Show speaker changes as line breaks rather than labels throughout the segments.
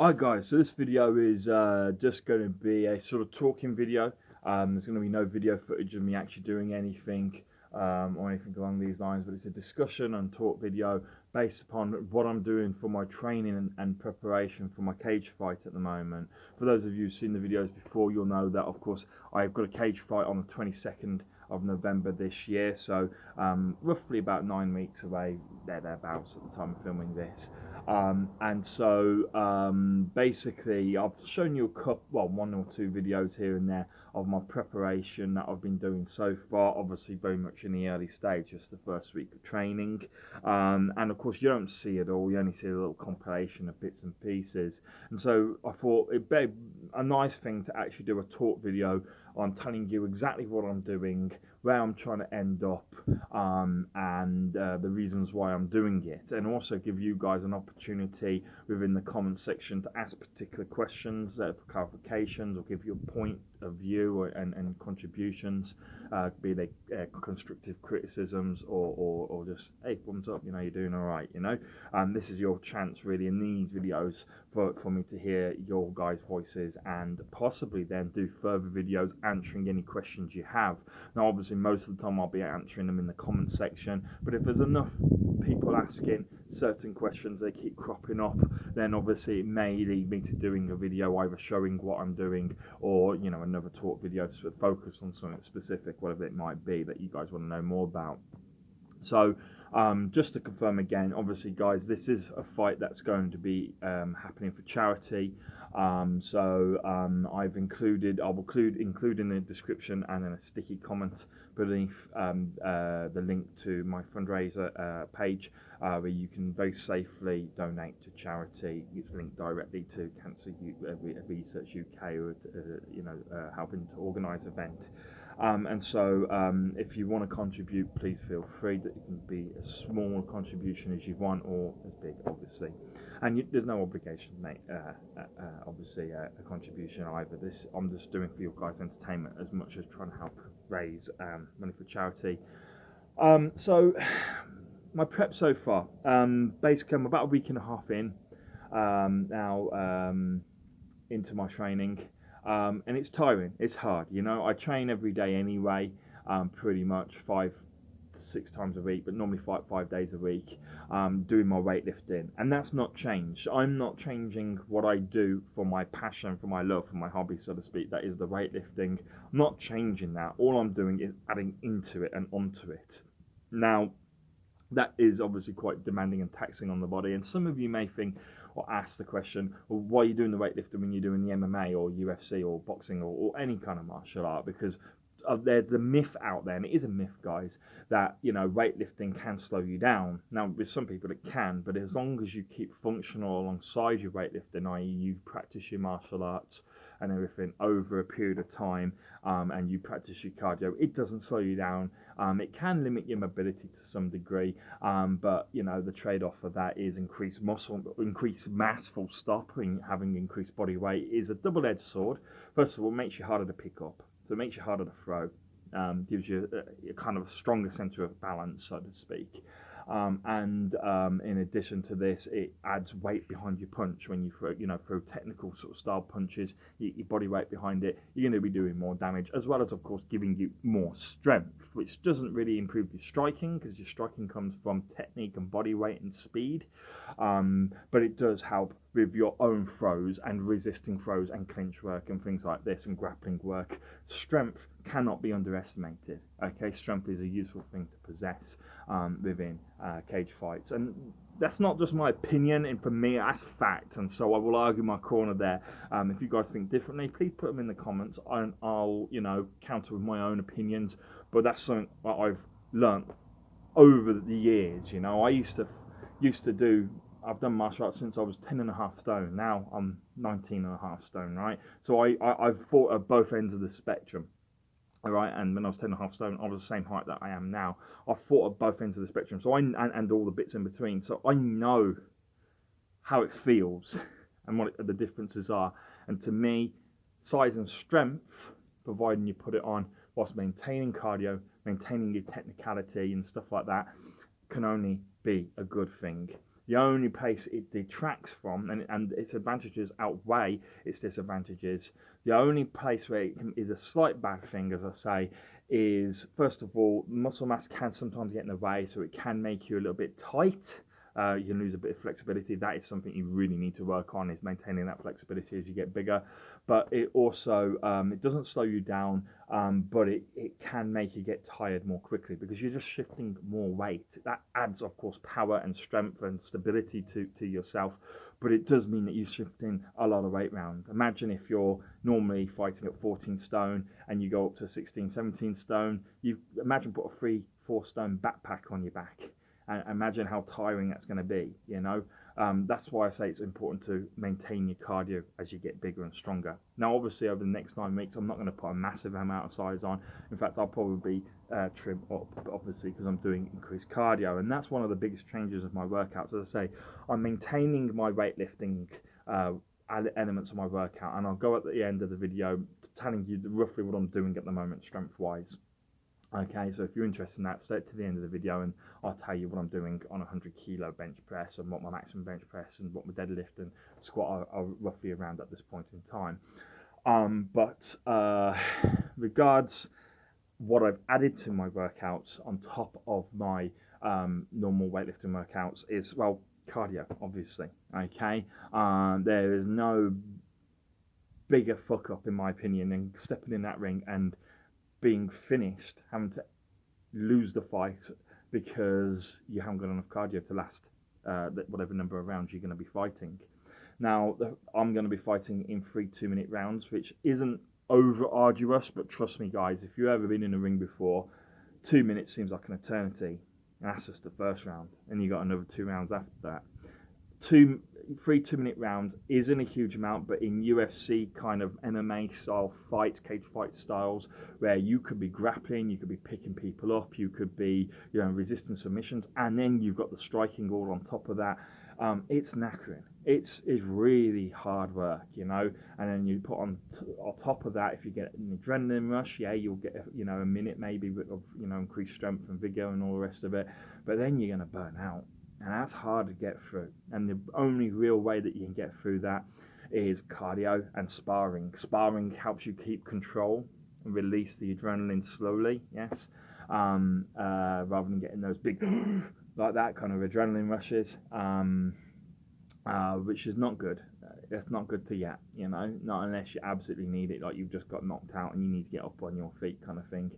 Hi guys, so this video is just going to be a sort of talking video. There's going to be no video footage of me actually doing anything or anything along these lines, but it's a discussion and talk video based upon what I'm doing for my training and preparation for my cage fight at the moment. For those of you who've seen the videos before, you'll know that of course I've got a cage fight on the 22nd of November this year, so roughly about 9 weeks away, thereabouts at the time of filming this. And so basically I've shown you one or two videos here and there of my preparation that I've been doing so far, obviously very much in the early stage, just the first week of training, and of course you don't see it all, you only see a little compilation of bits and pieces. And so I thought it'd be a nice thing to actually do a talk video on telling you exactly what I'm doing, where I'm trying to end up, and the reasons why I'm doing it, and also give you guys an opportunity within the comment section to ask particular questions for clarifications, or give you a point of view and contributions, be they constructive criticisms or just, hey, thumbs up, you're doing all right, this is your chance really in these videos for me to hear your guys' voices, and possibly then do further videos answering any questions you have. Now obviously most of the time I'll be answering them in the comment section, but if there's enough people asking certain questions, they keep cropping up, then obviously it may lead me to doing a video either showing what I'm doing, or another talk video focused on something specific, whatever it might be that you guys want to know more about. So just to confirm again, obviously guys, this is a fight that's going to be happening for charity. I'll include in the description and in a sticky comment beneath the link to my fundraiser page, where you can very safely donate to charity. It's linked directly to Cancer Research UK, or helping to organise event. If you want to contribute, please feel free. That it can be as small a contribution as you want, or as big, obviously. And there's no obligation to make, obviously, a contribution either. I'm just doing for your guys' entertainment as much as trying to help raise money for charity. My prep so far, basically, I'm about a week and a half in now into my training. And it's tiring, it's hard, I train every day anyway, pretty much 5 to 6 times a week, but normally 5 days a week, doing my weightlifting, and that's not changed. I'm not changing what I do for my passion, for my love, for my hobby, so to speak, that is the weightlifting. I'm not changing that. All I'm doing is adding into it and onto it. Now, that is obviously quite demanding and taxing on the body, and some of you may think or ask the question, well, why are you doing the weightlifting when you're doing the MMA or UFC or boxing or any kind of martial art? Because there's the myth out there, and it is a myth, guys, that weightlifting can slow you down. Now with some people it can, but as long as you keep functional alongside your weightlifting, i.e. you practice your martial arts and everything over a period of time, and you practice your cardio, it doesn't slow you down. It can limit your mobility to some degree, but the trade-off of that is increased muscle, increased mass, full stop, and having increased body weight is a double-edged sword. First of all, it makes you harder to pick up, so it makes you harder to throw, gives you a kind of a stronger center of balance, so to speak. In addition to this, it adds weight behind your punch when you throw technical sort of style punches. Your body weight behind it, you're going to be doing more damage, as well as of course giving you more strength, which doesn't really improve your striking, because your striking comes from technique and body weight and speed, but it does help with your own throws and resisting throws and clinch work and things like this, and grappling work. Strength cannot be underestimated. Okay, strength is a useful thing to possess within cage fights, and that's not just my opinion, and for me that's fact, and so I will argue my corner there. If you guys think differently, please put them in the comments, and I'll counter with my own opinions, but that's something that I've learnt over the years. I've done martial arts since I was 10.5 stone. Now I'm 19.5 stone, right? So I've fought at both ends of the spectrum. All right, and when I was 10.5 stone, I was the same height that I am now. I fought at both ends of the spectrum, so and all the bits in between. So I know how it feels and what the differences are. And to me, size and strength, providing you put it on whilst maintaining cardio, maintaining your technicality and stuff like that, can only be a good thing. The only place it detracts from, and its advantages outweigh its disadvantages, the only place where is a slight bad thing, as I say, is first of all, muscle mass can sometimes get in the way, so it can make you a little bit tight. You can lose a bit of flexibility. That is something you really need to work on, is maintaining that flexibility as you get bigger. But it also, it doesn't slow you down, but it can make you get tired more quickly because you're just shifting more weight. That adds, of course, power and strength and stability to yourself, but it does mean that you're shifting a lot of weight around. Imagine if you're normally fighting at 14 stone and you go up to 16, 17 stone. You imagine put a 3-4 stone backpack on your back. And imagine how tiring that's going to be, you know. That's why I say it's important to maintain your cardio as you get bigger and stronger. Now, obviously, over the next 9 weeks, I'm not going to put a massive amount of size on. In fact, I'll probably trim up, obviously, because I'm doing increased cardio. And that's one of the biggest changes of my workouts. As I say, I'm maintaining my weightlifting elements of my workout. And I'll go at the end of the video telling you roughly what I'm doing at the moment, strength-wise. Okay, so if you're interested in that, stay to the end of the video and I'll tell you what I'm doing on a 100 kilo bench press and what my maximum bench press and what my deadlift and squat are roughly around at this point in time. Regards what I've added to my workouts on top of my normal weightlifting workouts is, well, cardio, obviously. Okay, there is no bigger fuck up, in my opinion, than stepping in that ring and being finished, having to lose the fight because you haven't got enough cardio to last whatever number of rounds you're going to be fighting. Now, I'm going to be fighting in 3 2-minute rounds, which isn't over arduous, but trust me, guys, if you've ever been in a ring before, 2 minutes seems like an eternity. And that's just the first round, and you got another 2 rounds after that. 3 2-minute rounds isn't a huge amount, but in UFC kind of MMA style fights, cage fight styles, where you could be grappling, you could be picking people up, you could be, you know, resisting submissions, and then you've got the striking all on top of that. It's knackering. It's really hard work, you know. And then you put on top of that, if you get an adrenaline rush, yeah, you'll get, you know, a minute maybe of, you know, increased strength and vigor and all the rest of it. But then you're going to burn out. And that's hard to get through. And the only real way that you can get through that is cardio and sparring. Sparring helps you keep control and release the adrenaline slowly, yes, rather than getting those big, like that kind of adrenaline rushes, which is not good. It's not good to get, you know, not unless you absolutely need it, like you've just got knocked out and you need to get up on your feet kind of thing.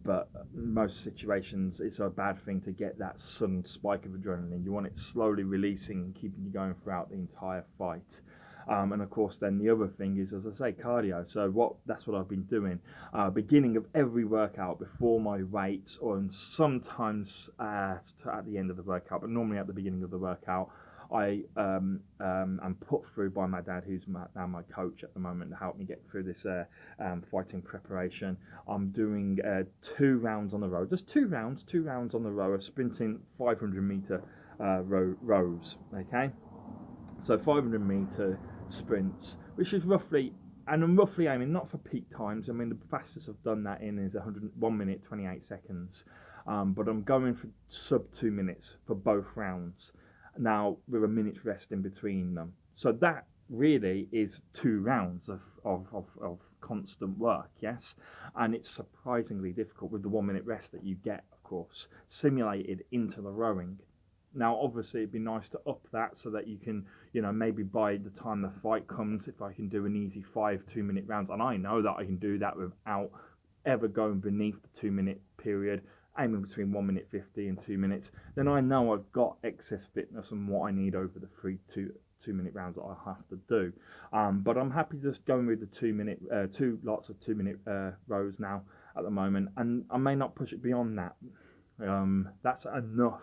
But in most situations, it's a bad thing to get that sudden spike of adrenaline. You want it slowly releasing and keeping you going throughout the entire fight. And of course, then the other thing is, as I say, cardio. So that's what I've been doing. Beginning of every workout, before my weights, or sometimes at the end of the workout, but normally at the beginning of the workout, I am put through by my dad, who's now my coach at the moment, to help me get through this fighting preparation. I'm doing 2 rounds on the row, just 2 rounds on the row of sprinting 500-meter rows. Okay, so 500-meter sprints, which is roughly, and I'm roughly aiming not for peak times. I mean, the fastest I've done that in is 1 minute 28 seconds, but I'm going for sub 2 minutes for both rounds. Now, with a minute's rest in between them. So that really is 2 rounds of constant work, yes? And it's surprisingly difficult with the 1 minute rest that you get, of course, simulated into the rowing. Now, obviously, it'd be nice to up that so that you can, you know, maybe by the time the fight comes, if I can do an easy 5 2-minute rounds, and I know that I can do that without ever going beneath the 2 minute period, aiming between 1 minute 50 and 2 minutes, then I know I've got excess fitness and what I need over the 2 minute rounds that I have to do. But I'm happy just going with the 2 lots of 2 minute rows now at the moment, and I may not push it beyond that. That's enough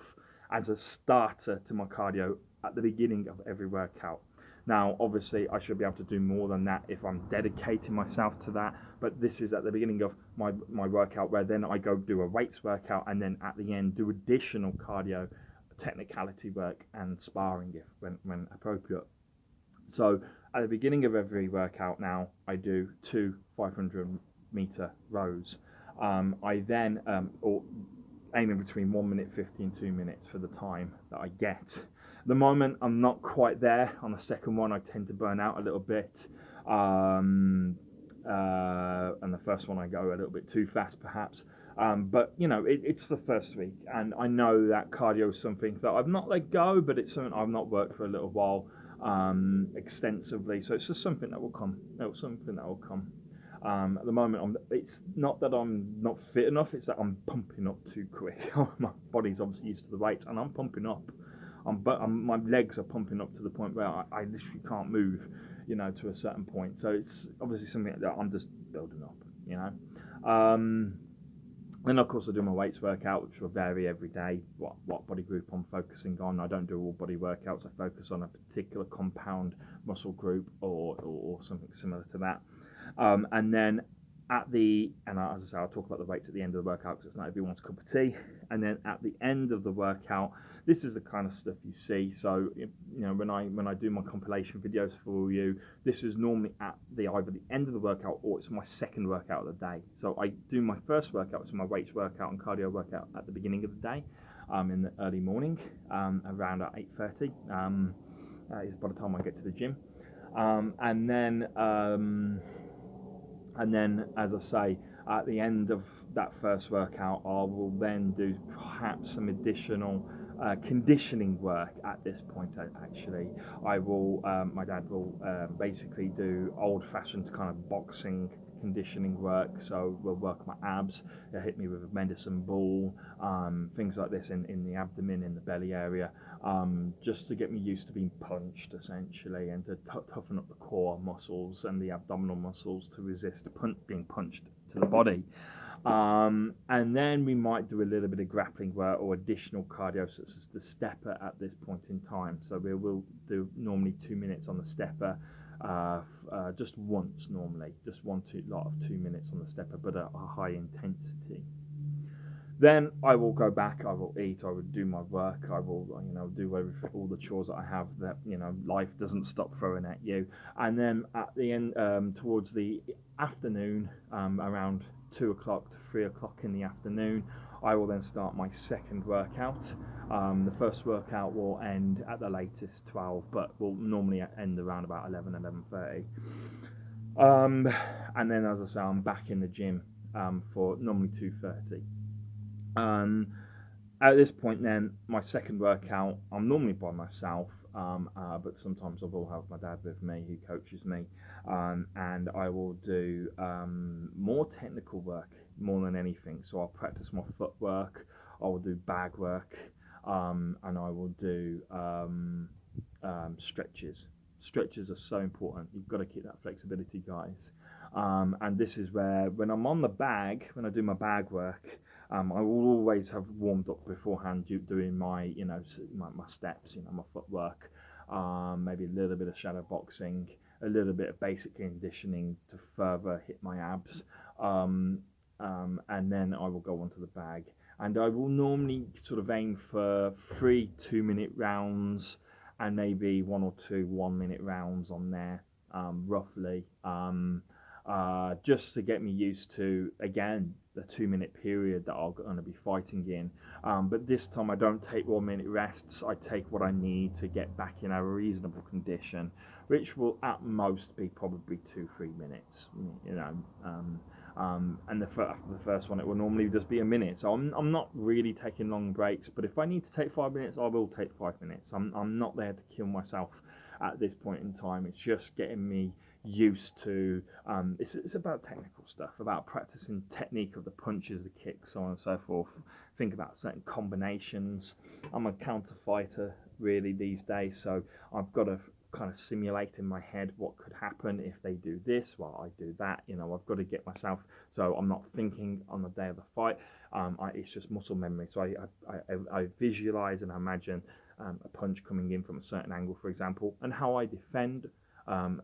as a starter to my cardio at the beginning of every workout. Now, obviously, I should be able to do more than that if I'm dedicating myself to that, but this is at the beginning of my workout, where then I go do a weights workout and then at the end do additional cardio, technicality work and sparring when appropriate. So at the beginning of every workout now, I do 2 500-meter rows. I then, aiming between 1 minute 50 and 2 minutes for the time that I get. the moment I'm not quite there. On the second one, I tend to burn out a little bit. And the first one I go a little bit too fast perhaps. But it's the first week, and I know that cardio is something that I've not let go, but it's something I've not worked for a little while extensively. So it's just something that will come. At the moment, it's not that I'm not fit enough; it's that I'm pumping up too quick. My body's obviously used to the weights, and I'm pumping up. My legs are pumping up to the point where I literally can't move, to a certain point. So it's obviously something that I'm just building up. And of course, I do my weights workout, which will vary every day. What body group I'm focusing on. I don't do all body workouts. I focus on a particular compound muscle group or something similar to that. And then as I say, I'll talk about the weights at the end of the workout because it's not everyone's cup of tea. And then at the end of the workout, this is the kind of stuff you see. So when I do my compilation videos for you, this is normally at either the end of the workout or it's my second workout of the day. So I do my first workout, which is my weights workout and cardio workout, at the beginning of the day, in the early morning, around at 8:30. Is by the time I get to the gym, and then, as I say, at the end of that first workout, I will then do perhaps some additional conditioning work. At this point, actually, my dad will basically do old-fashioned kind of boxing conditioning work. So we'll work my abs. He'll hit me with a medicine ball, things like this in the abdomen, in the belly area, just to get me used to being punched, essentially, and to toughen up the core muscles and the abdominal muscles to resist being punched to the body. And then we might do a little bit of grappling work or additional cardio, such as the stepper at this point in time. So we will do normally 2 minutes on the stepper, just once normally, just 2 minutes on the stepper, but at a high intensity. Then I will go back, I will eat, I will do my work, I will, do all the chores that I have that, life doesn't stop throwing at you. And then at the end, towards the afternoon, around 2 o'clock to 3 o'clock in the afternoon, I will then start my second workout. The first workout will end at the latest 12, but will normally end around about 11:30. And then, as I say, I'm back in the gym for normally 2:30. At this point then, my second workout, I'm normally by myself, but sometimes I will have my dad with me, who coaches me, and I will do more technical work more than anything. So I'll practice my footwork, I will do bag work, and I will do stretches. Stretches are so important. You've got to keep that flexibility, guys. And this is where, when I'm on the bag, when I do my bag work, I will always have warmed up beforehand, doing my, my steps, my footwork, maybe a little bit of shadow boxing, a little bit of basic conditioning to further hit my abs, and then I will go onto the bag. And I will normally sort of aim for 3 2-minute rounds and maybe 1 or 2 1-minute rounds on there, roughly. Just to get me used to, again, the 2-minute period that I'm going to be fighting in. But this time I don't take 1-minute rests. I take what I need to get back in a reasonable condition, which will at most be probably 2-3 minutes, and after the first one, it will normally just be a minute. So I'm not really taking long breaks, but if I need to take 5 minutes, I will take 5 minutes. I'm not there to kill myself at this point in time. It's just getting me used to, it's about technical stuff, about practicing technique of the punches, the kicks, so on and so forth. Think about certain combinations. I'm a counter fighter really these days, so I've got to kind of simulate in my head what could happen if they do this while I do that. I've got to get myself, so I'm not thinking on the day of the fight. It's just muscle memory. So I visualize and imagine a punch coming in from a certain angle, for example, and how I defend,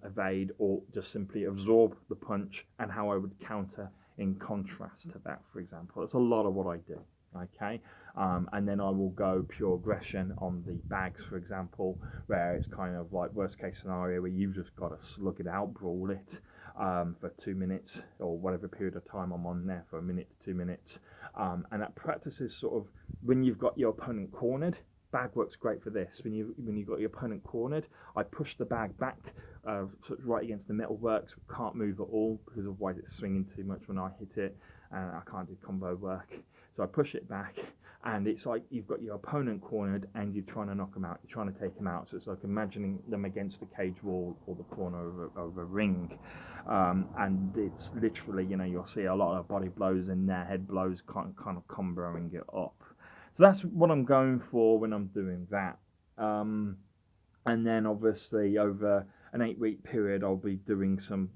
evade, or just simply absorb the punch, and how I would counter in contrast to that, for example. That's a lot of what I do. Okay, and then I will go pure aggression on the bags, for example, where it's kind of like worst case scenario where you've just got to slug it out, brawl it for 2 minutes or whatever period of time I'm on there, for 1 minute to 2 minutes, and that practice is sort of when you've got your opponent cornered, bag works great for this. When you've got your opponent cornered, I push the bag back, sort of right against the metal work, so it can't move at all, because otherwise it's swinging too much when I hit it, and I can't do combo work. So I push it back, and it's like you've got your opponent cornered, and you're trying to knock them out. You're trying to take them out. So it's like imagining them against the cage wall or the corner of a ring, and it's literally, you'll see a lot of body blows and head blows, kind of comboing it up. So that's what I'm going for when I'm doing that. And then obviously over an 8-week period, I'll be doing some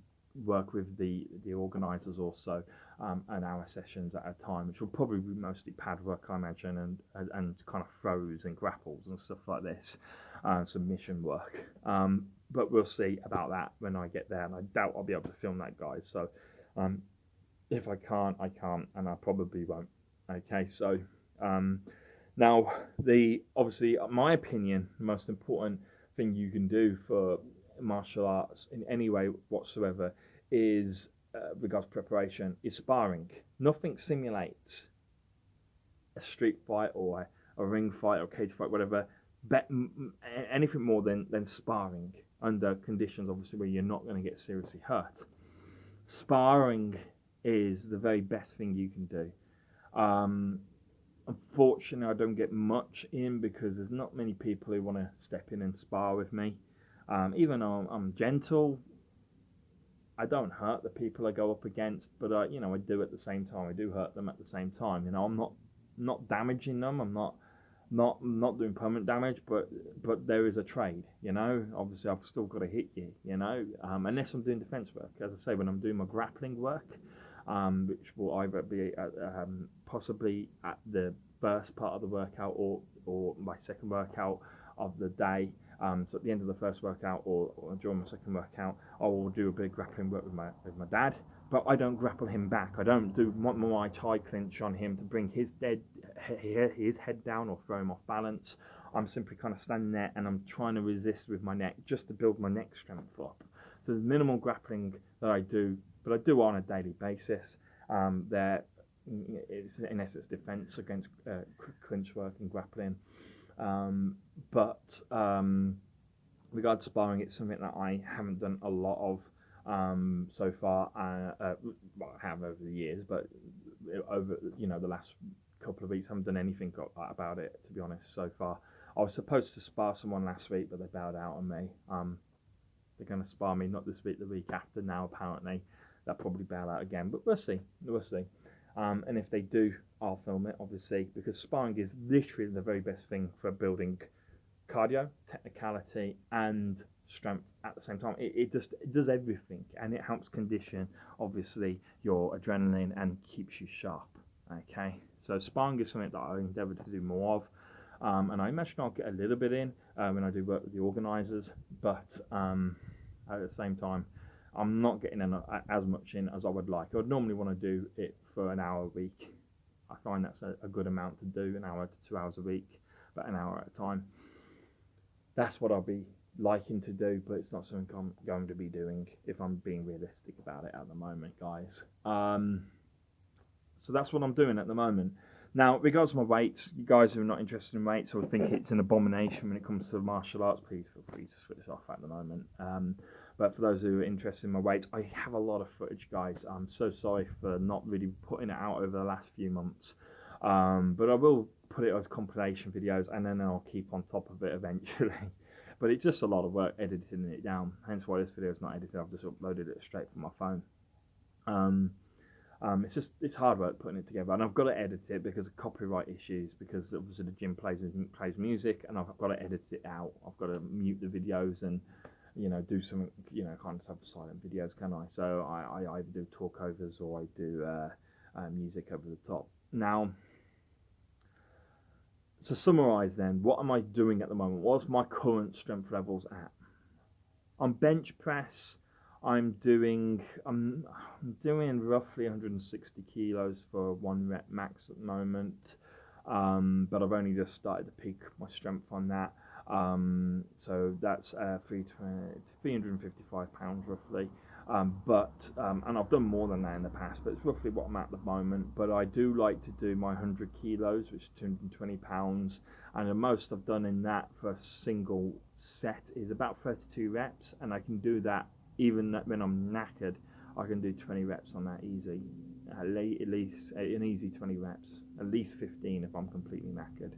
work with the organisers also, an hour sessions at a time, which will probably be mostly pad work, I imagine, and kind of throws and grapples and stuff like this, submission work. But we'll see about that when I get there, and I doubt I'll be able to film that, guys. So if I can't, and I probably won't. Okay, so now obviously, my opinion, the most important thing you can do for martial arts in any way whatsoever is, regards to preparation, is sparring. Nothing simulates a street fight or a ring fight or cage fight, whatever, anything more than sparring under conditions, obviously, where you're not going to get seriously hurt. Sparring is the very best thing you can do. Unfortunately, I don't get much in because there's not many people who want to step in and spar with me. Even though I'm gentle, I don't hurt the people I go up against, but I do at the same time. I do hurt them at the same time. I'm not damaging them. I'm not doing permanent damage, but there is a trade. Obviously I've still got to hit you. Unless I'm doing defense work. As I say, when I'm doing my grappling work, which will either be possibly at the first part of the workout or my second workout of the day. So at the end of the first workout or during my second workout, I will do a bit of grappling work with my dad. But I don't grapple him back. I don't do my tie clinch on him to bring his head down or throw him off balance. I'm simply kind of standing there and I'm trying to resist with my neck just to build my neck strength up. So there's minimal grappling that I do, but I do on a daily basis. It's in essence defense against clinch work and grappling. But regards to sparring, it's something that I haven't done a lot of so far. Well, I have over the years, but over the last couple of weeks, I haven't done anything about it, to be honest. So far, I was supposed to spar someone last week, but they bowed out on me. They're going to spar me not this week, the week after. Now apparently, they'll probably bow out again, but we'll see. And if they do, I'll film it, obviously, because sparring is literally the very best thing for building cardio, technicality, and strength at the same time. It does everything, and it helps condition, obviously, your adrenaline and keeps you sharp. Okay, so sparring is something that I endeavour to do more of, and I imagine I'll get a little bit in when I do work with the organisers, but at the same time, I'm not getting as much in as I would like. I would normally want to do it for an hour a week. I find that's a good amount to do, 1 hour to 2 hours a week, but an hour at a time. That's what I'll be liking to do, but it's not something I'm going to be doing if I'm being realistic about it at the moment, guys. So that's what I'm doing at the moment. Now, regards to my weight, you guys who are not interested in weights or think it's an abomination when it comes to martial arts, please feel free to switch off at the moment. But for those who are interested in my weight, I have a lot of footage, guys. I'm so sorry for not really putting it out over the last few months. But I will put it as compilation videos, and then I'll keep on top of it eventually. But it's just a lot of work editing it down, hence why this video is not edited. I've just uploaded it straight from my phone. It's hard work putting it together, and I've got to edit it because of copyright issues, because obviously the gym plays music, and I've got to edit it out. I've got to mute the videos and do something, can't just have silent videos, can I? So I either do talkovers or I do music over the top. Now, to summarise then, what am I doing at the moment? What's my current strength levels at? On bench press, I'm doing roughly 160 kilos for 1 rep max at the moment, but I've only just started to peak my strength on that. So that's 355 pounds roughly. And I've done more than that in the past, but it's roughly what I'm at the moment. But I do like to do my 100 kilos, which is 220 pounds, and the most I've done in that for a single set is about 32 reps, and I can do that even when I'm knackered. I can do 20 reps on that easy, at least an easy 20 reps, at least 15 if I'm completely knackered.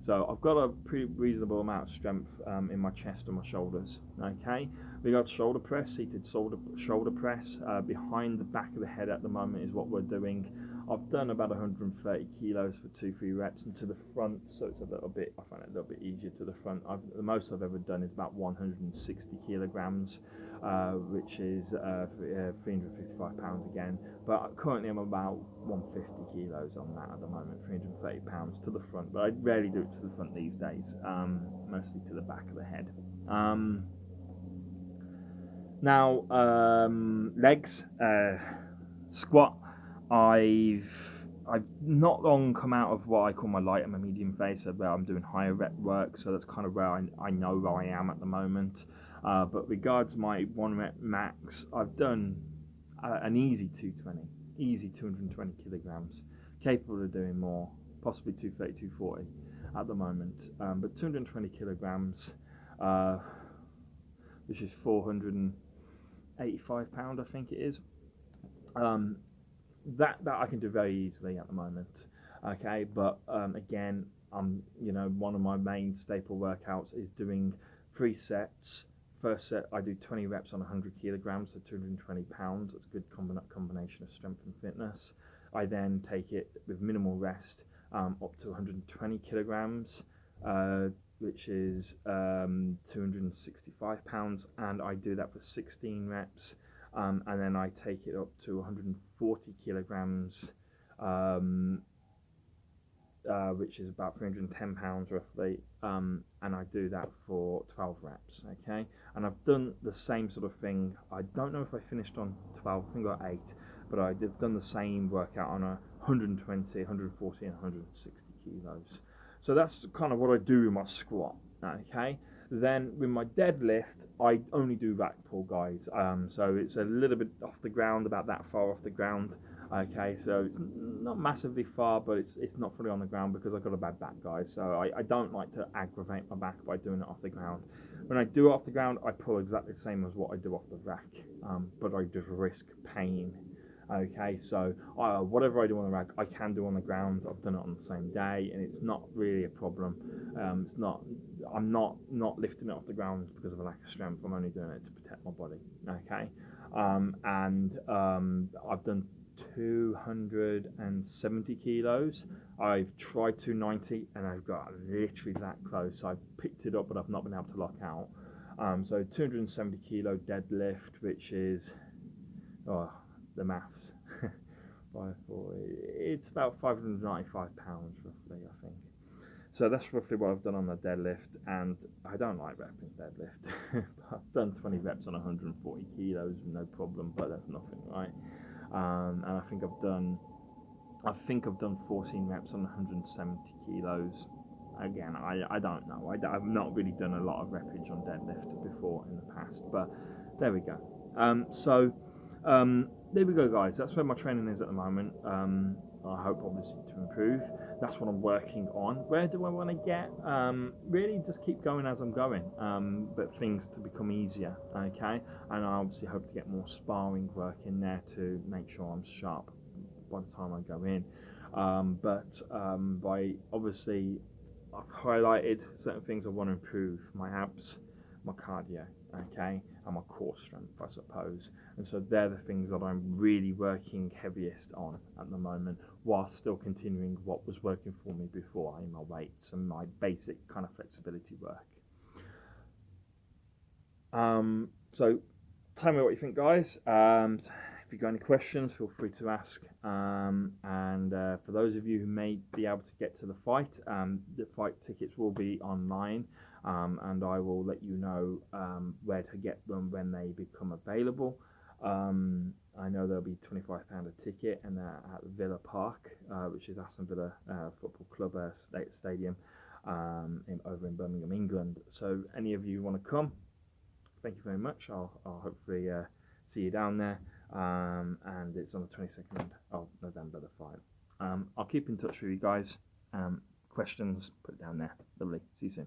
So I've got a pretty reasonable amount of strength in my chest and my shoulders. Okay, we got shoulder press, seated shoulder press. Behind the back of the head at the moment is what we're doing. I've done about 130 kilos for 2-3 reps, and to the front, so it's a little bit, I find it a little bit easier to the front. The most I've ever done is about 160 kilograms, which is 355 pounds again. But currently I'm about 150 kilos on that at the moment, 330 pounds to the front. But I rarely do it to the front these days, mostly to the back of the head. Now, legs, squat. I've not long come out of what I call my light and my medium phase, so where I'm doing higher rep work. So that's kind of where I know where I am at the moment. But regards my 1 rep max, I've done an easy 220, easy 220 kilograms, capable of doing more, possibly 230, 240 at the moment. But 220 kilograms, which is 485 pound, I think it is. That I can do very easily at the moment. Okay, but again, one of my main staple workouts is doing 3 sets. First set, I do 20 reps on 100 kilograms, so 220 pounds. That's a good combination of strength and fitness. I then take it with minimal rest up to 120 kilograms, which is 265 pounds, and I do that for 16 reps. And then I take it up to 140 kilograms, which is about 310 pounds roughly, and I do that for 12 reps. Okay, and I've done the same sort of thing. I don't know if I finished on 12, I think I got 8, but I've done the same workout on 120, 140, and 160 kilos. So that's kind of what I do with my squat. Okay, then with my deadlift, I only do rack pull, guys. So it's a little bit off the ground, about that far off the ground. Okay, so it's not massively far, but it's not fully on the ground because I've got a bad back, guys. So I don't like to aggravate my back by doing it off the ground. When I do it off the ground, I pull exactly the same as what I do off the rack, but I just risk pain. Okay, so whatever I do on the rack, I can do on the ground. I've done it on the same day, and it's not really a problem. It's not. I'm not lifting it off the ground because of a lack of strength. I'm only doing it to protect my body. Okay, I've done 270 kilos. I've tried 290, and I've got literally that close. I've picked it up, but I've not been able to lock out. So 270 kilo deadlift, which is the maths. 540. It's about 595 pounds roughly, I think. So that's roughly what I've done on the deadlift, and I don't like repping deadlift. I've done 20 reps on 140 kilos, no problem, but that's nothing, right? And I think I've done 14 reps on 170 kilos. Again, I don't know. I've not really done a lot of reppage on deadlift before in the past, but there we go. There we go, guys. That's where my training is at the moment. I hope obviously to improve. That's what I'm working on. Where do I want to get? Really just keep going as I'm going, but things to become easier, okay? And I obviously hope to get more sparring work in there to make sure I'm sharp by the time I go in. By obviously I've highlighted certain things I want to improve: my abs, my cardio, okay, and my core strength, I suppose. And so they're the things that I'm really working heaviest on at the moment, while still continuing what was working for me before, my weights and my basic kind of flexibility work. So tell me what you think, guys. If you've got any questions, feel free to ask. For those of you who may be able to get to the fight tickets will be online, and I will let you know where to get them when they become available. I know there'll be £25 a ticket, and they're at Villa Park, which is Aston Villa Football Club Stadium over in Birmingham, England. So any of you want to come, thank you very much. I'll hopefully see you down there. And it's on the 22nd of November, the 5. I'll keep in touch with you guys. Questions, put it down there. Lovely. See you soon.